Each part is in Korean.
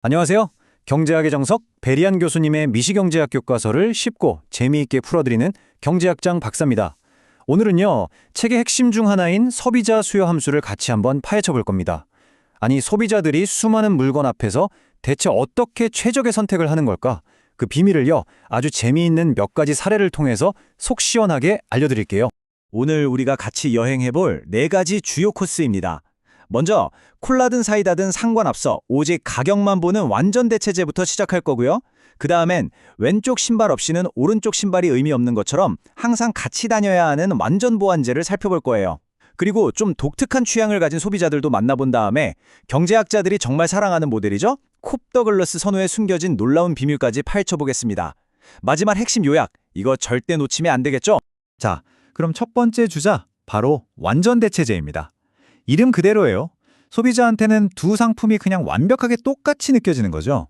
안녕하세요. 경제학의 정석 배리안 교수님의 미시경제학 교과서를 쉽고 재미있게 풀어드리는 경제학장 박사입니다. 오늘은요, 책의 핵심 중 하나인 소비자 수요 함수를 같이 한번 파헤쳐 볼 겁니다. 아니, 소비자들이 수많은 물건 앞에서 대체 어떻게 최적의 선택을 하는 걸까? 그 비밀을요, 아주 재미있는 몇 가지 사례를 통해서 속 시원하게 알려드릴게요. 오늘 우리가 같이 여행해볼 4가지 주요 코스입니다. 먼저 콜라든 사이다든 상관없어 오직 가격만 보는 완전 대체제부터 시작할 거고요. 그 다음엔 왼쪽 신발 없이는 오른쪽 신발이 의미 없는 것처럼 항상 같이 다녀야 하는 완전 보완제를 살펴볼 거예요. 그리고 좀 독특한 취향을 가진 소비자들도 만나본 다음에 경제학자들이 정말 사랑하는 모델이죠. 콥더글러스 선호에 숨겨진 놀라운 비밀까지 파헤쳐보겠습니다. 마지막 핵심 요약, 이거 절대 놓치면 안 되겠죠? 자, 그럼 첫 번째 주자, 바로 완전 대체제입니다. 이름 그대로예요. 소비자한테는 두 상품이 그냥 완벽하게 똑같이 느껴지는 거죠.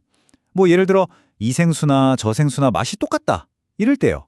뭐 예를 들어 이 생수나 저 생수나 맛이 똑같다, 이럴 때요.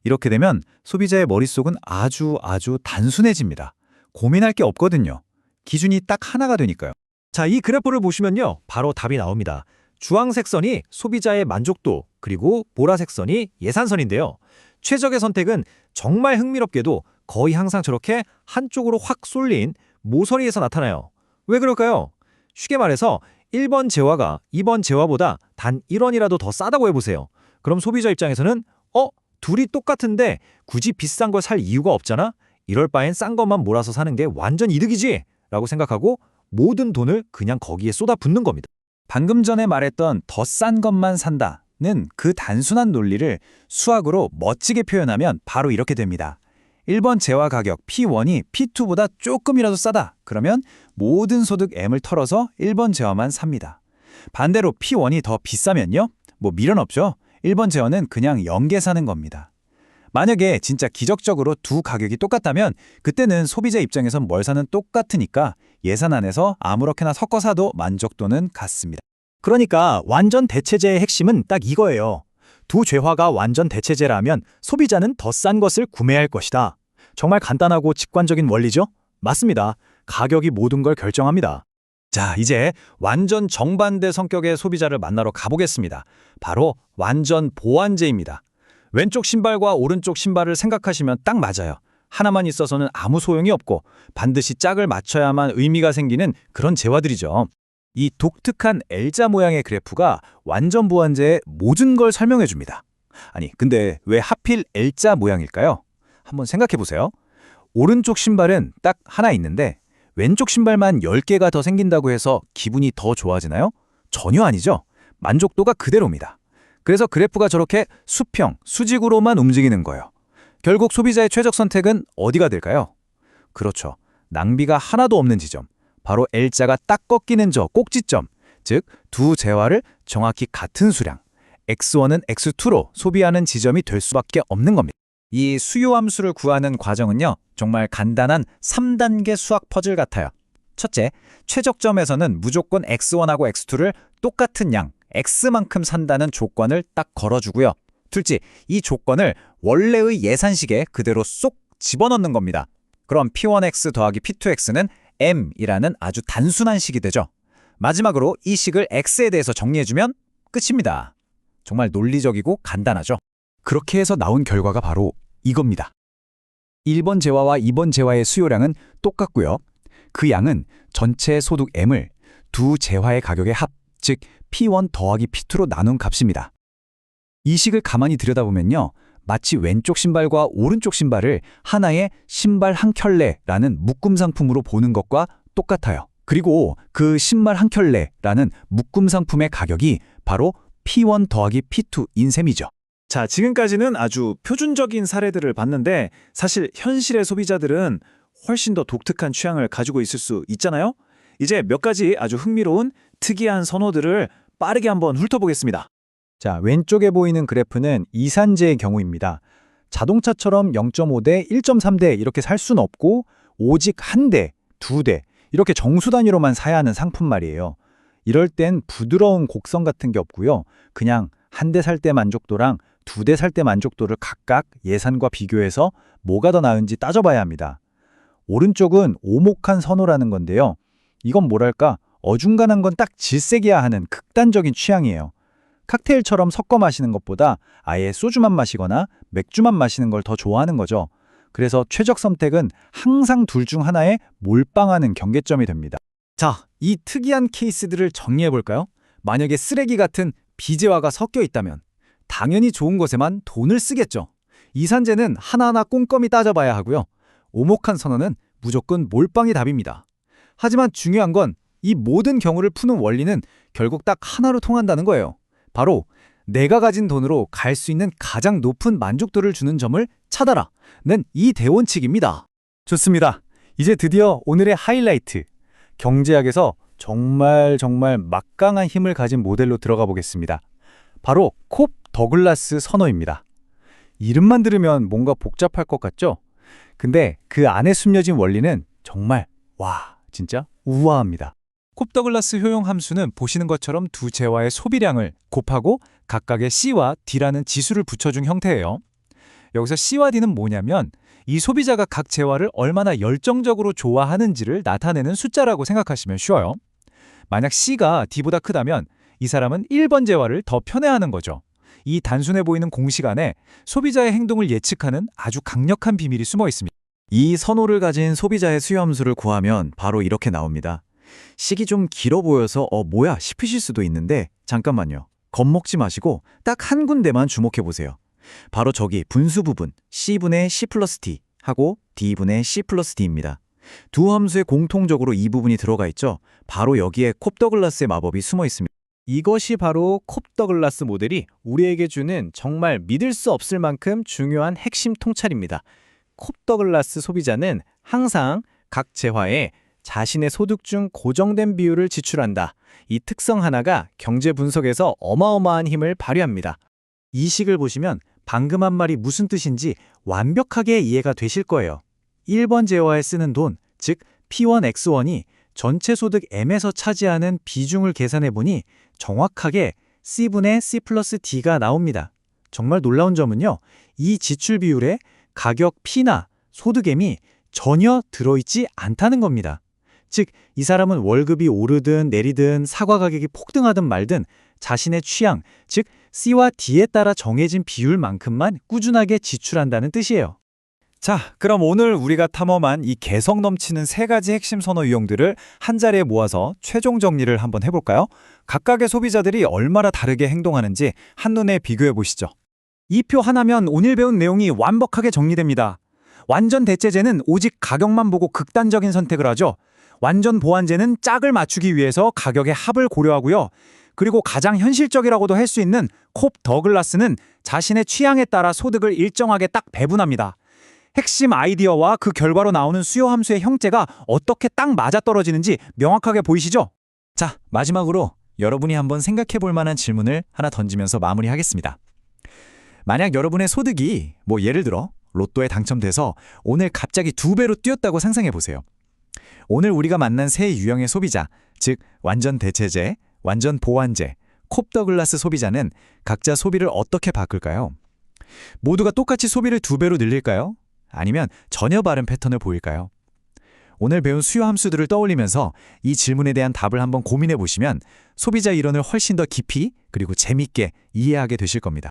이렇게 되면 소비자의 머릿속은 아주 단순해집니다. 고민할 게 없거든요. 기준이 딱 하나가 되니까요. 자, 이 그래프를 보시면요, 바로 답이 나옵니다. 주황색 선이 소비자의 만족도, 그리고 보라색 선이 예산선인데요. 최적의 선택은 정말 흥미롭게도 거의 항상 저렇게 한쪽으로 확 쏠린 모서리에서 나타나요. 왜 그럴까요? 쉽게 말해서 1번 재화가 2번 재화보다 단 1원이라도 더 싸다고 해보세요. 그럼 소비자 입장에서는 둘이 똑같은데 굳이 비싼 걸 살 이유가 없잖아? 이럴 바엔 싼 것만 몰아서 사는 게 완전 이득이지! 라고 생각하고 모든 돈을 그냥 거기에 쏟아붓는 겁니다. 방금 전에 말했던 더 싼 것만 산다는 그 단순한 논리를 수학으로 멋지게 표현하면 바로 이렇게 됩니다. 1번 재화 가격 P1이 P2보다 조금이라도 싸다. 그러면 모든 소득 M을 털어서 1번 재화만 삽니다. 반대로 P1이 더 비싸면요? 뭐 미련 없죠? 1번 재화는 그냥 연계사는 겁니다. 만약에 진짜 기적적으로 두 가격이 똑같다면 그때는 소비자 입장에선 뭘 사는 똑같으니까 예산 안에서 아무렇게나 섞어 사도 만족도는 같습니다. 그러니까 완전 대체제의 핵심은 딱 이거예요. 두 재화가 완전 대체제라면 소비자는 더 싼 것을 구매할 것이다. 정말 간단하고 직관적인 원리죠? 맞습니다. 가격이 모든 걸 결정합니다. 자, 이제 완전 정반대 성격의 소비자를 만나러 가보겠습니다. 바로 완전 보완제입니다. 왼쪽 신발과 오른쪽 신발을 생각하시면 딱 맞아요. 하나만 있어서는 아무 소용이 없고 반드시 짝을 맞춰야만 의미가 생기는 그런 재화들이죠. 이 독특한 L자 모양의 그래프가 완전 보완제의 모든 걸 설명해 줍니다. 아니, 근데 왜 하필 L자 모양일까요? 한번 생각해 보세요. 오른쪽 신발은 딱 하나 있는데 왼쪽 신발만 10개가 더 생긴다고 해서 기분이 더 좋아지나요? 전혀 아니죠. 만족도가 그대로입니다. 그래서 그래프가 저렇게 수평, 수직으로만 움직이는 거예요. 결국 소비자의 최적 선택은 어디가 될까요? 그렇죠. 낭비가 하나도 없는 지점. 바로 L자가 딱 꺾이는 저 꼭지점, 즉 두 재화를 정확히 같은 수량, X1은 X2로 소비하는 지점이 될 수밖에 없는 겁니다. 이 수요 함수를 구하는 과정은요, 정말 간단한 3단계 수학 퍼즐 같아요. 첫째, 최적점에서는 무조건 X1하고 X2를 똑같은 양, X만큼 산다는 조건을 딱 걸어주고요. 둘째, 이 조건을 원래의 예산식에 그대로 쏙 집어넣는 겁니다. 그럼 P1X 더하기 P2X는 M이라는 아주 단순한 식이 되죠. 마지막으로 이 식을 X에 대해서 정리해주면 끝입니다. 정말 논리적이고 간단하죠. 그렇게 해서 나온 결과가 바로 이겁니다. 1번 재화와 2번 재화의 수요량은 똑같고요. 그 양은 전체 소득 M을 두 재화의 가격의 합, 즉 P1 더하기 P2로 나눈 값입니다. 이 식을 가만히 들여다보면요, 마치 왼쪽 신발과 오른쪽 신발을 하나의 신발 한 켤레라는 묶음 상품으로 보는 것과 똑같아요. 그리고 그 신발 한 켤레라는 묶음 상품의 가격이 바로 P1 더하기 P2인 셈이죠. 자, 지금까지는 아주 표준적인 사례들을 봤는데 사실 현실의 소비자들은 훨씬 더 독특한 취향을 가지고 있을 수 있잖아요? 이제 몇 가지 아주 흥미로운 특이한 선호들을 빠르게 한번 훑어보겠습니다. 자, 왼쪽에 보이는 그래프는 이산제의 경우입니다. 자동차처럼 0.5대, 1.3대 이렇게 살 수는 없고 오직 한 대, 두 대 이렇게 정수 단위로만 사야 하는 상품 말이에요. 이럴 땐 부드러운 곡선 같은 게 없고요. 그냥 한 대 살 때 만족도랑 두 대 살 때 만족도를 각각 예산과 비교해서 뭐가 더 나은지 따져봐야 합니다. 오른쪽은 오목한 선호라는 건데요. 이건 뭐랄까 어중간한 건 딱 질색이야 하는 극단적인 취향이에요. 칵테일처럼 섞어 마시는 것보다 아예 소주만 마시거나 맥주만 마시는 걸 더 좋아하는 거죠. 그래서 최적 선택은 항상 둘 중 하나에 몰빵하는 경계점이 됩니다. 자, 이 특이한 케이스들을 정리해 볼까요? 만약에 쓰레기 같은 비재화가 섞여 있다면 당연히 좋은 것에만 돈을 쓰겠죠. 이산제는 하나하나 꼼꼼히 따져봐야 하고요. 오목한 선언은 무조건 몰빵이 답입니다. 하지만 중요한 건 이 모든 경우를 푸는 원리는 결국 딱 하나로 통한다는 거예요. 바로 내가 가진 돈으로 갈 수 있는 가장 높은 만족도를 주는 점을 찾아라는 이 대원칙입니다. 좋습니다. 이제 드디어 오늘의 하이라이트. 경제학에서 정말 막강한 힘을 가진 모델로 들어가 보겠습니다. 바로 콥 더글라스 선호입니다. 이름만 들으면 뭔가 복잡할 것 같죠? 근데 그 안에 숨겨진 원리는 정말 진짜 우아합니다. 콥 더글라스 효용 함수는 보시는 것처럼 두 재화의 소비량을 곱하고 각각의 C와 D라는 지수를 붙여준 형태예요. 여기서 C와 D는 뭐냐면 이 소비자가 각 재화를 얼마나 열정적으로 좋아하는지를 나타내는 숫자라고 생각하시면 쉬워요. 만약 C가 D보다 크다면 이 사람은 1번 재화를 더 편애하는 거죠. 이 단순해 보이는 공식 안에 소비자의 행동을 예측하는 아주 강력한 비밀이 숨어 있습니다. 이 선호를 가진 소비자의 수요 함수를 구하면 바로 이렇게 나옵니다. 식이 좀 길어 보여서 뭐야 싶으실 수도 있는데 잠깐만요. 겁먹지 마시고 딱 한 군데만 주목해 보세요. 바로 저기 분수 부분 C분의 C 플러스 D 하고 D분의 C 플러스 D입니다. 두 함수에 공통적으로 이 부분이 들어가 있죠. 바로 여기에 콥 더글라스의 마법이 숨어 있습니다. 이것이 바로 콥 더글라스 모델이 우리에게 주는 정말 믿을 수 없을 만큼 중요한 핵심 통찰입니다. 콥 더글라스 소비자는 항상 각 재화에 자신의 소득 중 고정된 비율을 지출한다. 이 특성 하나가 경제 분석에서 어마어마한 힘을 발휘합니다. 이 식을 보시면 방금 한 말이 무슨 뜻인지 완벽하게 이해가 되실 거예요. 1번 재화에 쓰는 돈, 즉 P1X1이 전체 소득 M에서 차지하는 비중을 계산해보니 정확하게 C분의 C 플러스 D가 나옵니다. 정말 놀라운 점은요, 이 지출 비율에 가격 P나 소득 M이 전혀 들어있지 않다는 겁니다. 즉, 이 사람은 월급이 오르든 내리든 사과 가격이 폭등하든 말든 자신의 취향, 즉 C와 D에 따라 정해진 비율만큼만 꾸준하게 지출한다는 뜻이에요. 자, 그럼 오늘 우리가 탐험한 이 개성 넘치는 세 가지 핵심 선호 유형들을 한 자리에 모아서 최종 정리를 한번 해볼까요? 각각의 소비자들이 얼마나 다르게 행동하는지 한눈에 비교해 보시죠. 이 표 하나면 오늘 배운 내용이 완벽하게 정리됩니다. 완전 대체제는 오직 가격만 보고 극단적인 선택을 하죠. 완전 보완제는 짝을 맞추기 위해서 가격의 합을 고려하고요. 그리고 가장 현실적이라고도 할 수 있는 콥 더글라스는 자신의 취향에 따라 소득을 일정하게 딱 배분합니다. 핵심 아이디어와 그 결과로 나오는 수요 함수의 형태가 어떻게 딱 맞아떨어지는지 명확하게 보이시죠? 자, 마지막으로 여러분이 한번 생각해 볼 만한 질문을 하나 던지면서 마무리하겠습니다. 만약 여러분의 소득이 예를 들어 로또에 당첨돼서 오늘 갑자기 2배로 뛰었다고 상상해 보세요. 오늘 우리가 만난 세 유형의 소비자, 즉 완전 대체제, 완전 보완제, 콥 더글라스 소비자는 각자 소비를 어떻게 바꿀까요? 모두가 똑같이 소비를 2배로 늘릴까요? 아니면 전혀 다른 패턴을 보일까요? 오늘 배운 수요 함수들을 떠올리면서 이 질문에 대한 답을 한번 고민해 보시면 소비자 이론을 훨씬 더 깊이 그리고 재밌게 이해하게 되실 겁니다.